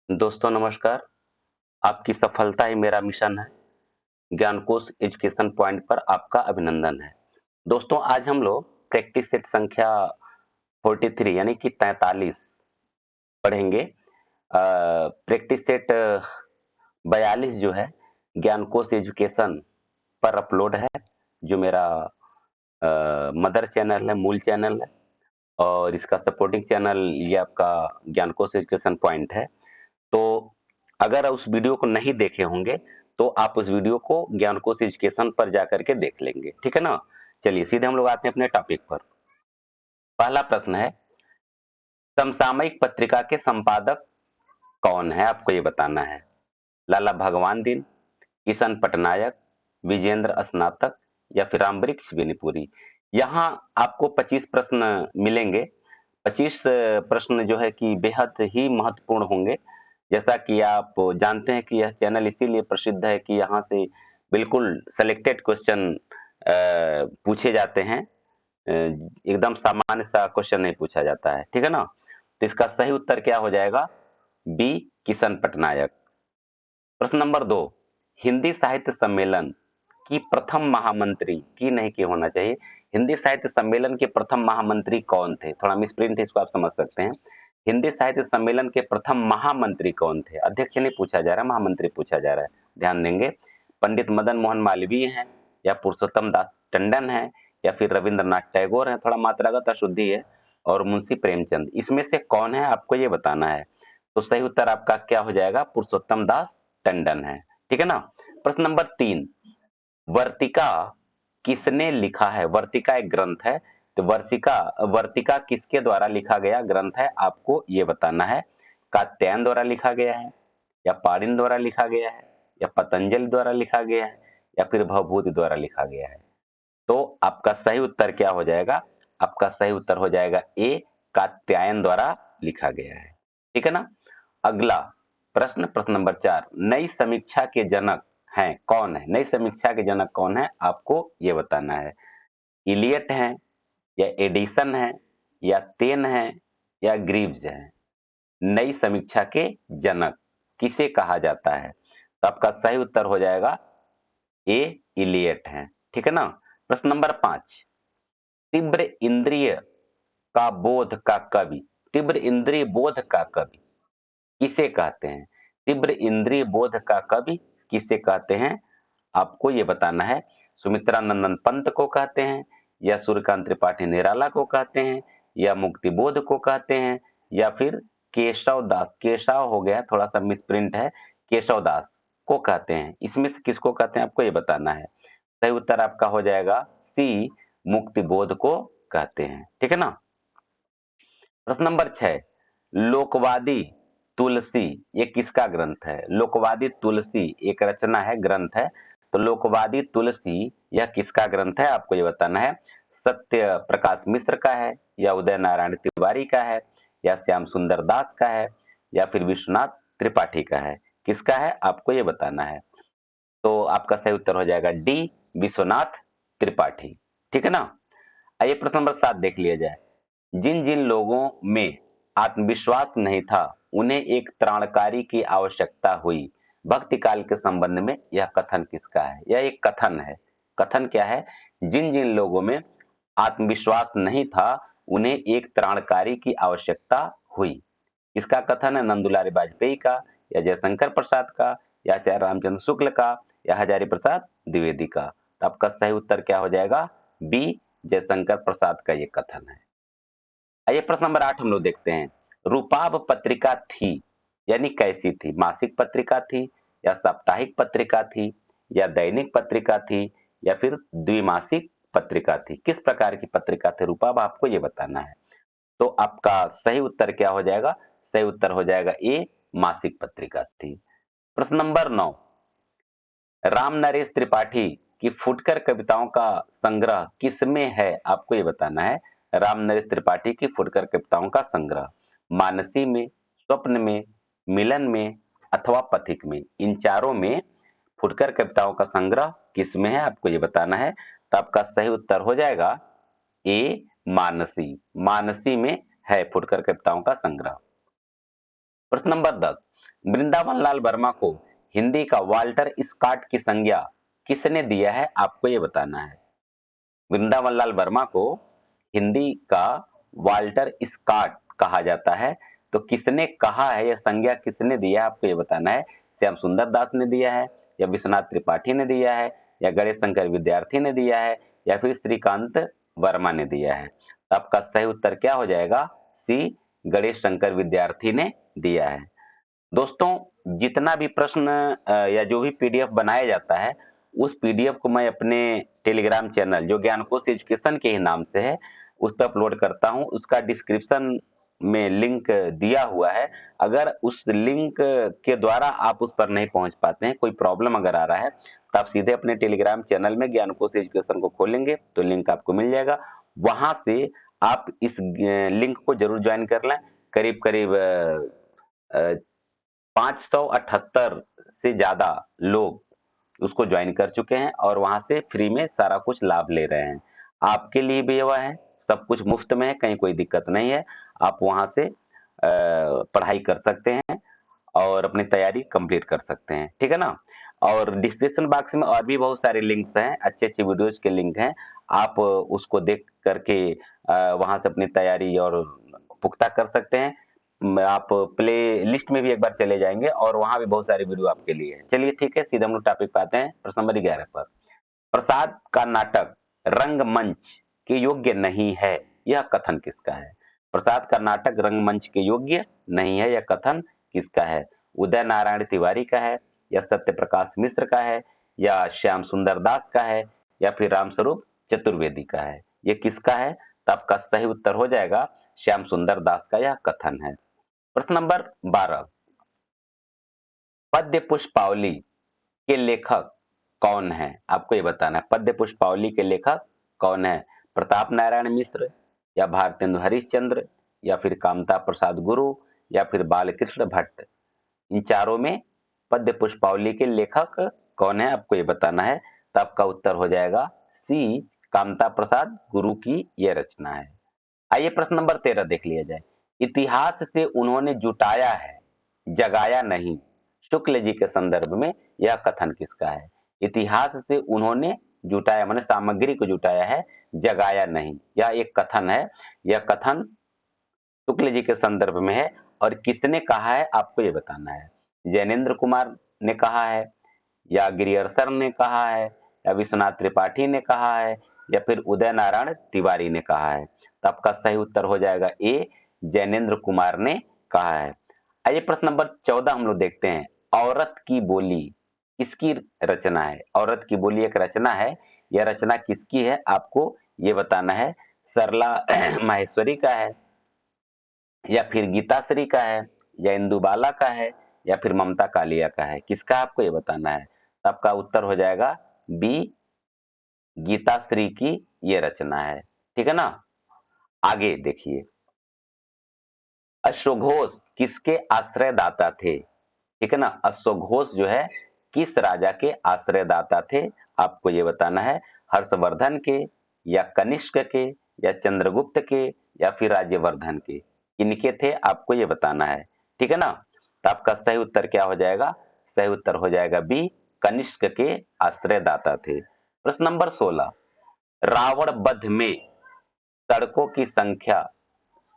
दोस्तों नमस्कार। आपकी सफलता ही मेरा मिशन है। ज्ञानकोश एजुकेशन पॉइंट पर आपका अभिनंदन है। दोस्तों आज हम लोग प्रैक्टिस सेट संख्या 43 यानी कि 43 पढ़ेंगे। प्रैक्टिस सेट 42 जो है ज्ञानकोश एजुकेशन पर अपलोड है, जो मेरा मदर चैनल है, मूल चैनल है, और इसका सपोर्टिंग चैनल ये आपका ज्ञानकोश एजुकेशन पॉइंट है। तो अगर उस वीडियो को नहीं देखे होंगे तो आप उस वीडियो को ज्ञानकोश एजुकेशन पर जाकर के देख लेंगे, ठीक है ना। चलिए सीधे हम लोग आते हैं अपने टॉपिक पर। पहला प्रश्न है, समसामयिक पत्रिका के संपादक कौन है, आपको ये बताना है। लाला भगवान दीन, किशन पटनायक, विजेंद्र स्नातक या फिर रामवृक्ष बेनीपुरी। यहाँ आपको 25 प्रश्न मिलेंगे। 25 प्रश्न जो है कि बेहद ही महत्वपूर्ण होंगे। जैसा कि आप जानते हैं कि यह चैनल इसीलिए प्रसिद्ध है कि यहाँ से बिल्कुल सेलेक्टेड क्वेश्चन पूछे जाते हैं। एकदम सामान्य सा क्वेश्चन नहीं पूछा जाता है, ठीक है ना। तो इसका सही उत्तर क्या हो जाएगा? बी, किशन पटनायक। प्रश्न नंबर 2, हिंदी साहित्य सम्मेलन की प्रथम महामंत्री की नहीं की होना चाहिए। हिंदी साहित्य सम्मेलन के प्रथम महामंत्री कौन थे? थोड़ा मिसप्रिंट है, इसको आप समझ सकते हैं। हिंदी साहित्य सम्मेलन के प्रथम महामंत्री कौन थे? अध्यक्ष नहीं पूछा जा रहा, महामंत्री पूछा जा रहा है, ध्यान देंगे। पंडित मदन मोहन मालवीय हैं, या पुरुषोत्तम दास टंडन है, या फिर रविंद्रनाथ टैगोर है, थोड़ा मात्रागत अशुद्धि है, और मुंशी प्रेमचंद। इसमें से कौन है आपको ये बताना है। तो सही उत्तर आपका क्या हो जाएगा? पुरुषोत्तम दास टंडन है, ठीक है ना। प्रश्न नंबर 3, वर्तिका किसने लिखा है? वर्तिका एक ग्रंथ है, तो वर्तिका किसके द्वारा लिखा गया ग्रंथ है, आपको ये बताना है। कात्यायन द्वारा लिखा गया है, या पाणिनि द्वारा लिखा गया है, या पतंजलि द्वारा लिखा गया है, या फिर भवभूति द्वारा लिखा गया है। तो आपका सही उत्तर क्या हो जाएगा? आपका सही उत्तर हो जाएगा ए, कात्यायन द्वारा लिखा गया है, ठीक है ना। अगला प्रश्न, प्रश्न नंबर 4, नई समीक्षा के जनक हैं कौन है? नई समीक्षा के जनक कौन है, आपको ये बताना है। इलियट हैं, या एडिसन है, या तेन है, या ग्रीव्स है। नई समीक्षा के जनक किसे कहा जाता है? तो आपका सही उत्तर हो जाएगा ए, इलियट है, ठीक है ना। प्रश्न नंबर 5, तीव्र इंद्रिय का बोध का कवि, तीव्र इंद्रिय बोध का कवि किसे कहते हैं? तीव्र इंद्रिय बोध का कवि किसे कहते हैं, आपको ये बताना है। सुमित्रा नंदन पंत को कहते हैं, या सूर्यकांत त्रिपाठी निराला को कहते हैं, या मुक्ति बोध को कहते हैं, या फिर केशव दास, केशव हो गया, थोड़ा सा मिसप्रिंट है, केशव दास को कहते हैं। इसमें से किसको कहते हैं आपको ये बताना है। सही उत्तर आपका हो जाएगा सी, मुक्ति बोध को कहते हैं, ठीक है ना। प्रश्न नंबर 6, लोकवादी तुलसी ये किसका ग्रंथ है? लोकवादी तुलसी एक रचना है, ग्रंथ है। तो लोकवादी तुलसी यह किसका ग्रंथ है, आपको ये बताना है। सत्य प्रकाश मिश्र का है, या उदय नारायण तिवारी का है, या श्याम सुंदर दास का है, या फिर विश्वनाथ त्रिपाठी का है। किसका है आपको ये बताना है। तो आपका सही उत्तर हो जाएगा डी, विश्वनाथ त्रिपाठी, ठीक है ना। आइए प्रश्न नंबर 7 देख लिया जाए। जिन जिन लोगों में आत्मविश्वास नहीं था उन्हें एक त्राणकारी की आवश्यकता हुई, भक्ति काल के संबंध में यह कथन किसका है? यह एक कथन है। कथन क्या है? जिन जिन लोगों में आत्मविश्वास नहीं था उन्हें एक त्राणकारी की आवश्यकता हुई। किसका कथन है? नंदुलारी वाजपेयी का, या जयशंकर प्रसाद का, या आचार्य रामचंद्र शुक्ल का, या हजारी प्रसाद द्विवेदी का। तो आपका सही उत्तर क्या हो जाएगा? बी, जयशंकर प्रसाद का ये कथन है। आइए प्रश्न नंबर 8 हम लोग देखते हैं। रूपाब पत्रिका थी यानी कैसी थी? मासिक पत्रिका थी, या साप्ताहिक पत्रिका थी, या दैनिक पत्रिका थी, या फिर द्विमासिक पत्रिका थी? किस प्रकार की पत्रिका थी रूपाब, आपको ये बताना है। तो आपका सही उत्तर क्या हो जाएगा? सही उत्तर हो जाएगा ए, मासिक पत्रिका थी। प्रश्न नंबर 9, राम नरेश त्रिपाठी की फुटकर कविताओं का संग्रह किसमें है, आपको ये बताना है। राम नरेश त्रिपाठी की फुटकर कविताओं का संग्रह मानसी में, स्वप्न में, मिलन में, अथवा पथिक में। इन चारों में फुटकर कविताओं का संग्रह किसमें है, आपको ये बताना है। तो आपका सही उत्तर हो जाएगा ए, मानसी। मानसी में है फुटकर कविताओं का संग्रह। प्रश्न नंबर 10, वृंदावन लाल वर्मा को हिंदी का वाल्टर स्कॉट की संज्ञा किसने दिया है, आपको ये बताना है। वृंदावन लाल वर्मा को हिंदी का वाल्टर स्कॉट कहा जाता है, तो किसने कहा है, यह संज्ञा किसने दिया है, आपको ये बताना है। श्याम सुंदर दास ने दिया है, या विश्वनाथ त्रिपाठी ने दिया है, या गणेश शंकर विद्यार्थी ने दिया है, या फिर श्रीकांत वर्मा ने दिया है। तो आपका सही उत्तर क्या हो जाएगा, सी, गणेश शंकर विद्यार्थी ने दिया है। दोस्तों, जितना भी प्रश्न या जो भी पीडीएफ बनाया जाता है, उस पीडीएफ को मैं अपने टेलीग्राम चैनल जो ज्ञानकोश एजुकेशन के ही नाम से है, उस पर अपलोड करता हूं। उसका डिस्क्रिप्शन में लिंक दिया हुआ है। अगर उस लिंक के द्वारा आप उस पर नहीं पहुंच पाते हैं, कोई प्रॉब्लम अगर आ रहा है, तो आप सीधे अपने टेलीग्राम चैनल में ज्ञानकोश एजुकेशन को खोलेंगे तो लिंक आपको मिल जाएगा। वहां से आप इस लिंक को जरूर ज्वाइन कर लें। करीब करीब 578 से ज्यादा लोग उसको ज्वाइन कर चुके हैं और वहां से फ्री में सारा कुछ लाभ ले रहे हैं। आपके लिए भी यह है, सब कुछ मुफ्त में है, कहीं कोई दिक्कत नहीं है। आप वहां से पढ़ाई कर सकते हैं और अपनी तैयारी कंप्लीट कर सकते हैं, ठीक है ना। और डिस्क्रिप्शन बॉक्स में और भी बहुत सारे लिंक्स हैं, अच्छे अच्छे वीडियोज के लिंक हैं। आप उसको देख करके वहां से अपनी तैयारी और पुख्ता कर सकते हैं। आप प्ले लिस्ट में भी एक बार चले जाएंगे और वहां भी बहुत सारी वीडियो आपके लिए है। चलिए ठीक है, सीधे हम लोग टॉपिक पे आते हैं, प्रश्न नंबर 11 पर। प्रसाद का नाटक रंगमंच के योग्य नहीं है, यह कथन किसका है। प्रसाद का नाटक रंगमंच के योग्य नहीं है, यह कथन किसका है। उदय नारायण तिवारी का है, या सत्य प्रकाश मिश्र का है, या श्याम सुंदर दास का है, या फिर रामस्वरूप चतुर्वेदी का है। यह किसका है, तो आपका सही उत्तर हो जाएगा श्याम सुंदर दास का यह कथन है। प्रश्न नंबर 12, पद्य पुष्पावली के लेखक कौन है, आपको ये बताना है। पद्य पुष्पावली के लेखक कौन है। प्रताप नारायण मिश्र, या भारतेंदु हरिश्चंद्र, या फिर कामता प्रसाद गुरु, या फिर बालकृष्ण भट्ट। इन चारों में पद्य पुष्पावली के लेखक कौन है, आपको ये बताना है। तो आपका उत्तर हो जाएगा सी, कामता प्रसाद गुरु की यह रचना है। आइए प्रश्न नंबर 13 देख लिया जाए। इतिहास से उन्होंने जुटाया है, जगाया नहीं, शुक्ल जी के संदर्भ में यह कथन किसका है। इतिहास से उन्होंने जुटाया माने सामग्री को जुटाया है, जगाया नहीं, यह एक कथन है। यह कथन शुक्ल जी के संदर्भ में है और किसने कहा है, आपको यह बताना है। जैनेन्द्र कुमार ने कहा है, या गिरियर्सर ने कहा है, या विश्वनाथ त्रिपाठी ने कहा है, या फिर उदय नारायण तिवारी ने कहा है। तो आपका सही उत्तर हो जाएगा ए, जैनेन्द्र कुमार ने कहा है। आइए प्रश्न नंबर 14 हम लोग देखते हैं। औरत की बोली किसकी रचना है। औरत की बोली एक रचना है, यह रचना किसकी है, आपको ये बताना है। सरला माहेश्वरी का है, या फिर गीताश्री का है, या इंदुबाला का है, या फिर ममता कालिया का है। किसका आपको ये बताना है। तो आपका उत्तर हो जाएगा बी, गीताश्री की ये रचना है, ठीक है ना। आगे देखिए, अश्वघोष किसके आश्रयदाता थे, ठीक है ना। अश्वघोष जो है किस राजा के आश्रयदाता थे, आपको ये बताना है। हर्षवर्धन के, या कनिष्क के, या चंद्रगुप्त के, या फिर राज्यवर्धन के। इनके थे, आपको ये बताना है, ठीक है ना। तो आपका सही उत्तर क्या हो जाएगा, सही उत्तर हो जाएगा बी, कनिष्क के आश्रयदाता थे। प्रश्न नंबर 16, रावण वध में सड़कों की संख्या,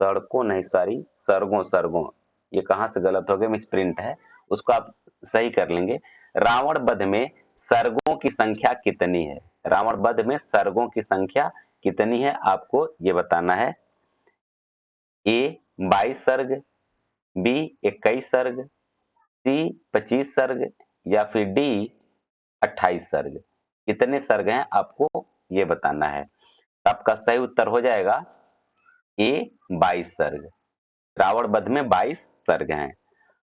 सड़कों नहीं सॉरी सर्गों सर्गों, ये कहां से गलत हो गया, मिसप्रिंट है, उसको आप सही कर लेंगे। रावण वध में सर्गों की संख्या कितनी है। रावण वध में सर्गों की संख्या कितनी है, आपको ये बताना है। ए 22 सर्ग, बी 21 सर्ग, सी 25 सर्ग, या फिर डी 28 सर्ग। कितने सर्ग हैं, आपको ये बताना है। तो आपका सही उत्तर हो जाएगा ए 22 सर्ग। रावण वध में 22 सर्ग हैं।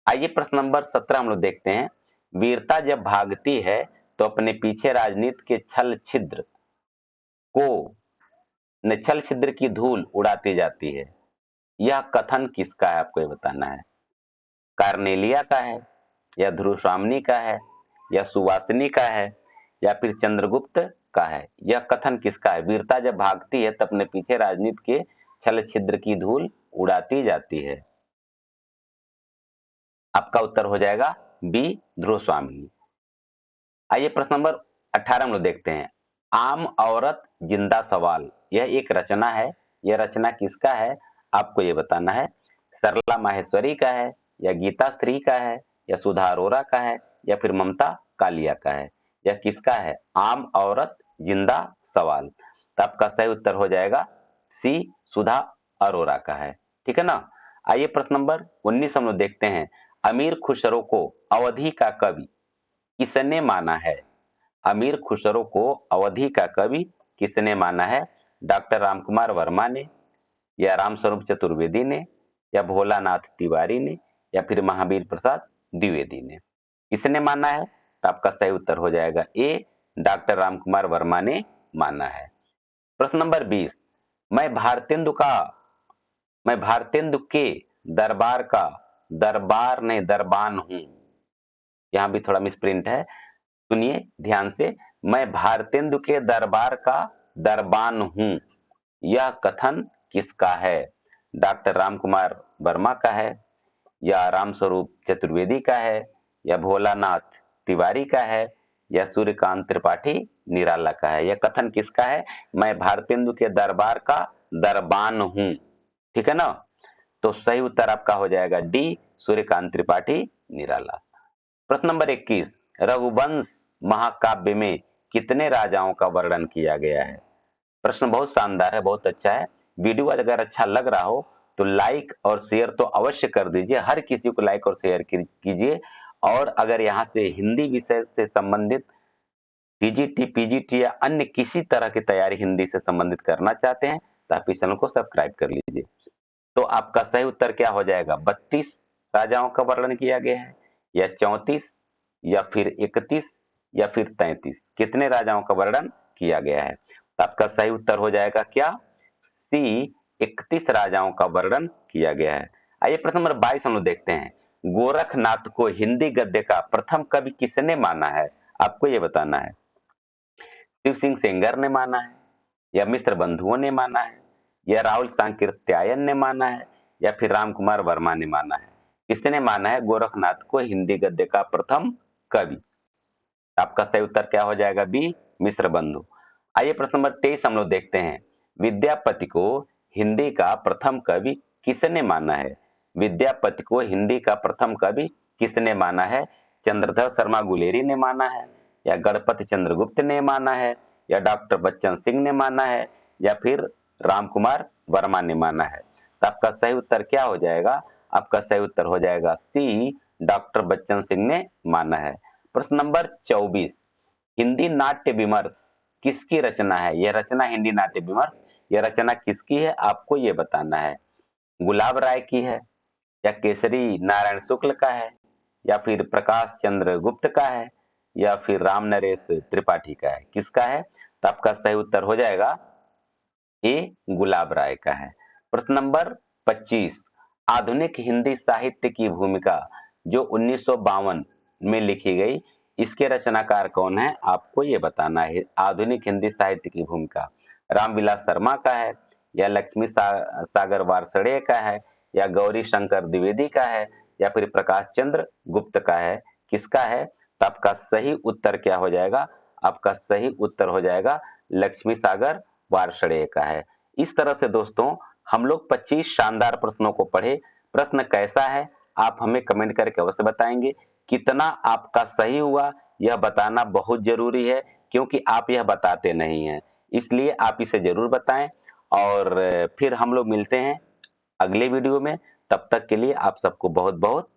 आइए प्रश्न नंबर 17 हम लोग देखते हैं। वीरता जब भागती है तो अपने पीछे राजनीति के छल छिद्र को छल छिद्र की धूल उड़ाती जाती है। यह कथन किसका है, आपको ये बताना है। कार्नेलिया का है, या ध्रुवस्वामिनी का है, या सुवासिनी का है, या फिर चंद्रगुप्त का है। यह कथन किसका है। वीरता जब भागती है तो अपने पीछे राजनीति के छल छिद्र की धूल उड़ाती जाती है। आपका उत्तर हो जाएगा बी, ध्रुव स्वामी। आइए प्रश्न नंबर 18 हम लोग देखते हैं। आम औरत जिंदा सवाल, यह एक रचना है। यह रचना किसका है, आपको यह बताना है। सरला माहेश्वरी का है, या गीता श्री का है, या सुधा अरोरा का है, या फिर ममता कालिया का है। यह किसका है, आम औरत जिंदा सवाल। तो आपका सही उत्तर हो जाएगा सी, सुधा अरोरा का है। ठीक है ना। आइए प्रश्न नंबर 19 हम लोग देखते हैं। अमीर खुसरो को अवधि का कवि किसने माना है। अमीर खुसरो को अवधि का कवि किसने माना है। डॉक्टर रामकुमार वर्मा ने, या रामस्वरूप चतुर्वेदी ने, या भोलानाथ तिवारी ने, या फिर महावीर प्रसाद द्विवेदी ने। किसने माना है, तो आपका सही उत्तर हो जाएगा ए, डॉक्टर रामकुमार वर्मा ने माना है। प्रश्न नंबर 20। मैं भारतेंदु का मैं भारतेंदु के दरबार का दरबार नहीं दरबान हूं। यहां भी थोड़ा मिसप्रिंट है, सुनिए ध्यान से। मैं भारतेंदु के दरबार का दरबान हूं, यह कथन किसका है। डॉक्टर रामकुमार वर्मा का है, या रामस्वरूप चतुर्वेदी का है, या भोलानाथ तिवारी का है, या सूर्यकांत त्रिपाठी निराला का है। यह कथन किसका है, मैं भारतेंदु के दरबार का दरबान हूं। ठीक है ना। तो सही उत्तर आपका हो जाएगा डी, सूर्यकांत त्रिपाठी निराला। प्रश्न नंबर 21। रघुवंश महाकाव्य में कितने राजाओं का वर्णन किया गया है। प्रश्न बहुत शानदार है, बहुत अच्छा है। वीडियो अगर अच्छा लग रहा हो तो लाइक और शेयर तो अवश्य कर दीजिए, हर किसी को लाइक और शेयर कीजिए। और अगर यहाँ से हिंदी विषय से संबंधित टीजीटी, पीजीटी या अन्य किसी तरह की तैयारी हिंदी से संबंधित करना चाहते हैं तो आप इस चैनल को सब्सक्राइब कर लीजिए। तो आपका सही उत्तर क्या हो जाएगा, 32 राजाओं का वर्णन किया गया है, या 34, या फिर 31, या फिर 33। कितने राजाओं का वर्णन किया गया है, तो आपका सही उत्तर हो जाएगा क्या, सी, 31 राजाओं का वर्णन किया गया है। आइए प्रश्न नंबर 22 हम लोग देखते हैं। गोरखनाथ को हिंदी गद्य का प्रथम कवि किसने माना है, आपको यह बताना है। शिव सिंह सेंगर ने माना है, या मिश्र बंधुओं ने माना है, या राहुल सांकृत्यायन ने माना है, या फिर रामकुमार वर्मा ने माना है। किसने माना है गोरखनाथ को हिंदी गद्य का प्रथम कवि। आपका सही उत्तर क्या हो जाएगा, बी, मिश्र बंधु। आइए प्रश्न नंबर 23 हम लोग देखते हैं। विद्यापति को हिंदी का प्रथम कवि किसने माना है। विद्यापति को हिंदी का प्रथम कवि किसने माना है। चंद्रधर शर्मा गुलेरी ने माना है, या गणपति चंद्रगुप्त ने माना है, या डॉक्टर बच्चन सिंह ने माना है, या फिर रामकुमार वर्मा ने माना है। तो आपका सही उत्तर क्या हो जाएगा, आपका सही उत्तर हो जाएगा सी, डॉक्टर बच्चन सिंह ने माना है। प्रश्न नंबर 24। हिंदी नाट्य विमर्श किसकी रचना है। यह रचना हिंदी नाट्य विमर्श, यह रचना किसकी है, आपको यह बताना है। गुलाब राय की है, या केसरी नारायण शुक्ल का है, या फिर प्रकाश चंद्र गुप्त का है, या फिर राम नरेश त्रिपाठी का है। किसका है, तो आपका सही उत्तर हो जाएगा ए, गुलाब राय का है। प्रश्न नंबर 25। आधुनिक हिंदी साहित्य की भूमिका जो 1952 में लिखी गई, इसके रचनाकार कौन है, आपको यह बताना है। आधुनिक हिंदी साहित्य की भूमिका रामविलास शर्मा का है, या लक्ष्मी सागर वार्षणेय का है, या गौरी शंकर द्विवेदी का है, या फिर प्रकाश चंद्र गुप्त का है। किसका है, तो आपका सही उत्तर क्या हो जाएगा, आपका सही उत्तर हो जाएगा लक्ष्मी सागर वार्षणेय का है। इस तरह से दोस्तों हम लोग 25 शानदार प्रश्नों को पढ़े। प्रश्न कैसा है आप हमें कमेंट करके अवश्य बताएंगे। कितना आपका सही हुआ यह बताना बहुत जरूरी है, क्योंकि आप यह बताते नहीं हैं, इसलिए आप इसे जरूर बताएं। और फिर हम लोग मिलते हैं अगले वीडियो में। तब तक के लिए आप सबको बहुत बहुत